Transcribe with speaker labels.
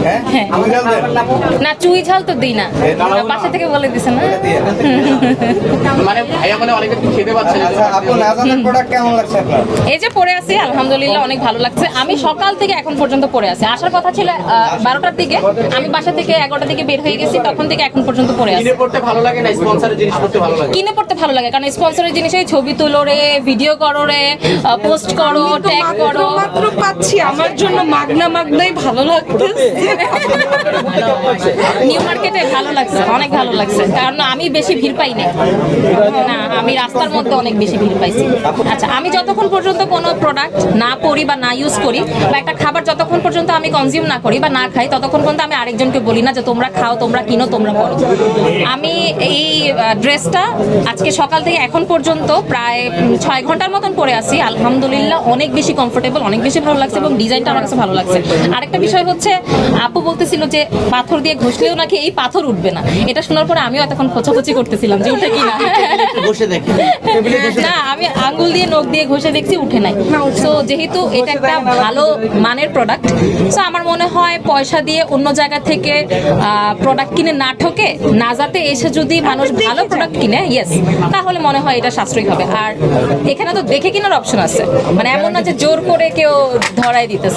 Speaker 1: হ্যাঁ না চুই ঝাল তো দিই না, বাসা থেকে বলে দিছে না।
Speaker 2: মানে ভাইয়া মানে অনেকে খেতে পাচ্ছে না।
Speaker 3: আপু নাজানের প্রোডাক্ট কেমন লাগছে আপনার?
Speaker 1: এই যে পরে আছি আলহামদুলিল্লাহ অনেক ভালো লাগছে। আমি সকাল থেকে এখন পর্যন্ত পরে আছি। আসার কথা ছিল 12টার দিকে, আমি বাসা থেকে 11টার দিকে বের হয়ে গেছি, তখন থেকে এখন পর্যন্ত পরে আছি।
Speaker 2: কিনে পড়তে ভালো লাগে না স্পন্সরের জিনিস পড়তে ভালো লাগে?
Speaker 1: কিনে পড়তে ভালো লাগে, কারণ স্পন্সরের জিনিসে ছবি তুলো রে, ভিডিও করো রে, পোস্ট করো, ট্যাগ করো।
Speaker 4: মাত্র পাচ্ছি, আমার জন্য মাগনাই ভালো লাগতেছে।
Speaker 1: নিউ মার্কেটে ভালো লাগছে, অনেক ভালো লাগছে, কারণ আমি বেশি ভিড় পাই না, আমি রাস্তার মধ্যে অনেক বেশি ভিড় পাইছি। আচ্ছা, আমি যতক্ষণ পর্যন্ত কোনো প্রোডাক্ট না পরি বা না ইউজ করি, বা একটা খাবার যতক্ষণ পর্যন্ত আমি কনজিউম না করি বা না খাই, ততক্ষণ পর্যন্ত আমি আরেকজনকে বলি না যে তোমরা খাও, তোমরা কিনো, তোমরা করো। আমি এই ড্রেসটা আজকে সকাল থেকে এখন পর্যন্ত প্রায় 6 ঘন্টার মতন পরে আছি, আলহামদুলিল্লাহ অনেক বেশি কমফোর্টেবল, অনেক বেশি ভালো লাগছে এবং ডিজাইনটা আমার কাছে ভালো লাগছে। আরেকটা বিষয় হচ্ছে, আপু বলতেছিল যে পাথর দিয়ে ঘষলেও নাকি এই পাথর উঠবে না। এটা শোনার পরে আমিও এতক্ষণ খোঁচাখুচি করতেছিলাম যে উঠে কিনা।
Speaker 2: বসে দেখি
Speaker 1: না, আমি আঙ্গুল দিয়ে নখ দিয়ে ঘষে দেখছি, উঠে নাই। সো যেহেতু এটা একটা ভালো মানের প্রোডাক্ট, সো আমার মনে হয় পয়সা দিয়ে অন্য জায়গা থেকে প্রোডাক্ট কিনে না ঠকে নাজাতে এসে যদি মানুষ ভালো প্রোডাক্ট কিনে, ইয়েস, তাহলে মনে হয় এটা সাশ্রয়ী হবে। আর এখানে তো দেখে কেনার অপশন আছে, মানে এমন না যে জোর করে কেউ ধরাই দিতেছে।